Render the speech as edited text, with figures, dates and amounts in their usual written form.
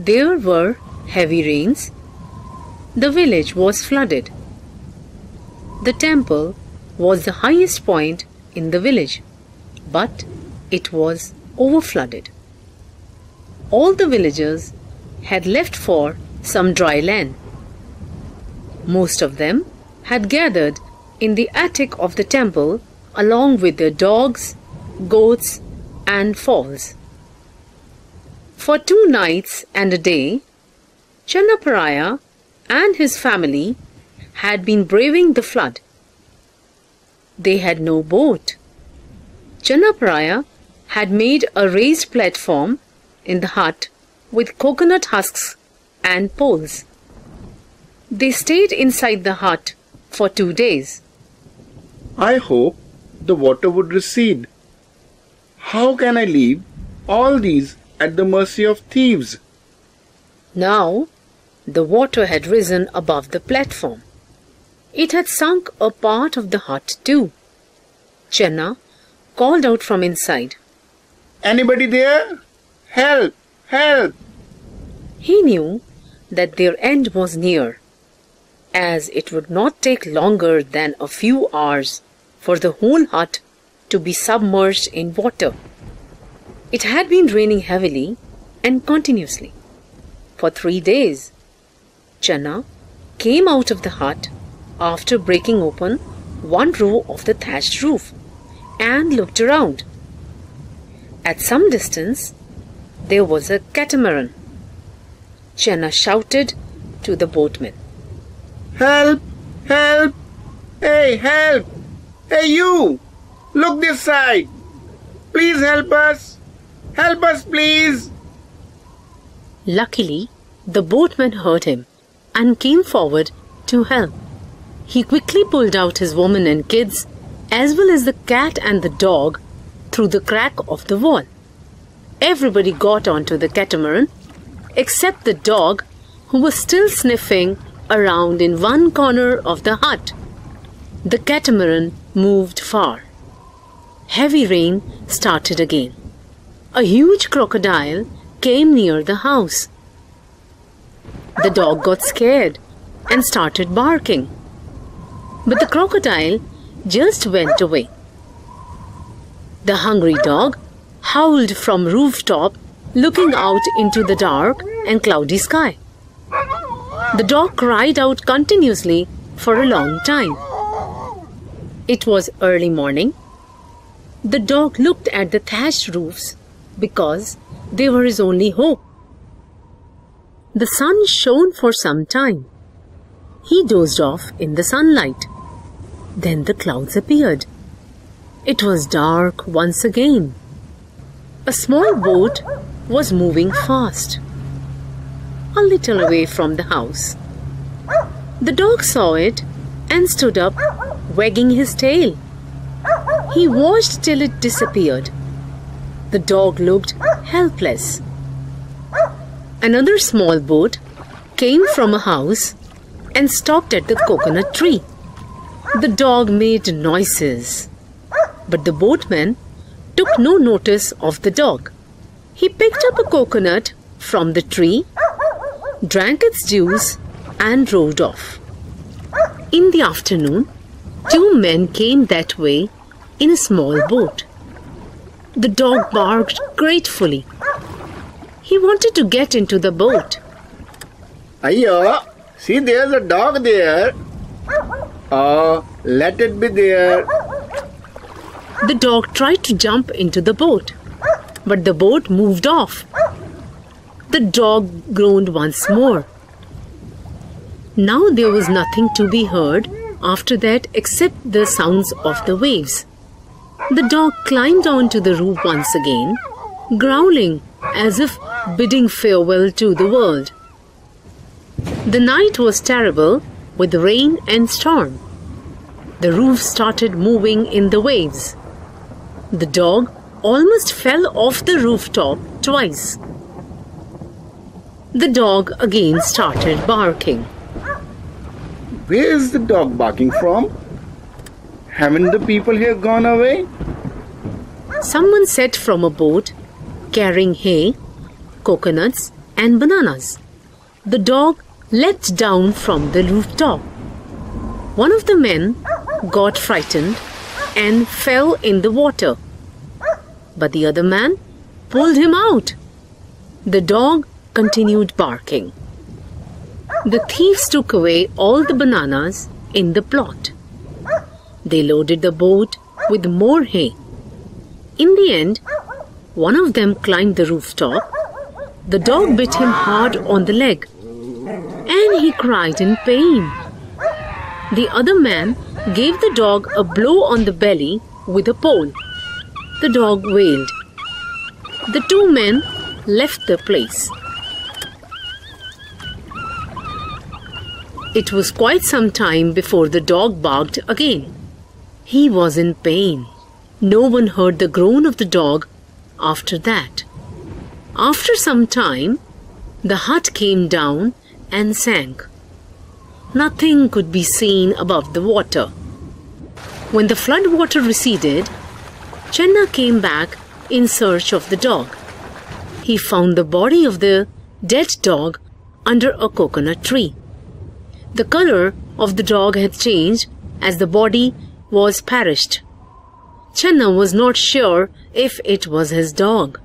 there were heavy rains. The village was flooded. The temple was the highest point in the village, but it was overflooded. All the villagers had left for some dry land. Most of them had gathered in the attic of the temple along with their dogs, goats, and fowls. For 2 nights and a day, Channaparaya and his family had been braving the flood. They had no boat. Channaparaya had made a raised platform in the hut with coconut husks and poles. They stayed inside the hut for 2 days. I hope the water would recede. How can I leave all these at the mercy of thieves? Now, the water had risen above the platform. It had sunk a part of the hut too. Channa called out from inside, Anybody there? Help! Help! He knew that their end was near, as it would not take longer than a few hours for the whole hut to be submerged in water. It had been raining heavily and continuously for 3 days. Channa came out of the hut after breaking open one row of the thatched roof and looked around. At some distance, there was a catamaran. Channa shouted to the boatmen, Help! Help! Hey, help! Hey, you! Look this side! Please help us! Help us, please! Luckily, the boatman heard him and came forward to help. He quickly pulled out his woman and kids, as well as the cat and the dog, through the crack of the wall. Everybody got onto the catamaran, except the dog, who was still sniffing around in one corner of the hut. The catamaran moved far. Heavy rain started again. A huge crocodile came near the house. The dog got scared and started barking. But the crocodile just went away. The hungry dog howled from rooftop, looking out into the dark and cloudy sky. The dog cried out continuously for a long time. It was early morning. The dog looked at the thatched roofs because they were his only hope. The sun shone for some time. He dozed off in the sunlight. Then the clouds appeared. It was dark once again. A small boat was moving fast, a little away from the house. The dog saw it and stood up, wagging his tail. He watched till it disappeared. The dog looked helpless. Another small boat came from a house and stopped at the coconut tree. The dog made noises, but the boatman took no notice of the dog. He picked up a coconut from the tree, drank its juice, and rowed off. In the afternoon, 2 men came that way in a small boat. The dog barked gratefully. He wanted to get into the boat. Ayya, see, there's a dog there. Oh, let it be there. The dog tried to jump into the boat, but the boat moved off. The dog groaned once more. Now there was nothing to be heard after that except the sounds of the waves. The dog climbed onto the roof once again, growling as if bidding farewell to the world. The night was terrible with rain and storm. The roof started moving in the waves. The dog almost fell off the rooftop twice. The dog again started barking. Where is the dog barking from? Haven't the people here gone away? Someone said from a boat, carrying hay, coconuts, and bananas. The dog leapt down from the rooftop. One of the men got frightened and fell in the water, but the other man pulled him out. The dog continued barking. The thieves took away all the bananas in the plot. They loaded the boat with more hay. In the end, one of them climbed the rooftop. The dog bit him hard on the leg, and he cried in pain. The other man gave the dog a blow on the belly with a pole. The dog wailed. The two men left the place. It was quite some time before the dog barked again. He was in pain. No one heard the groan of the dog after that. After some time, the hut came down and sank. Nothing could be seen above the water. When the flood water receded, Chenna came back in search of the dog. He found the body of the dead dog under a coconut tree. The color of the dog had changed as the body was perished. Chenna was not sure if it was his dog.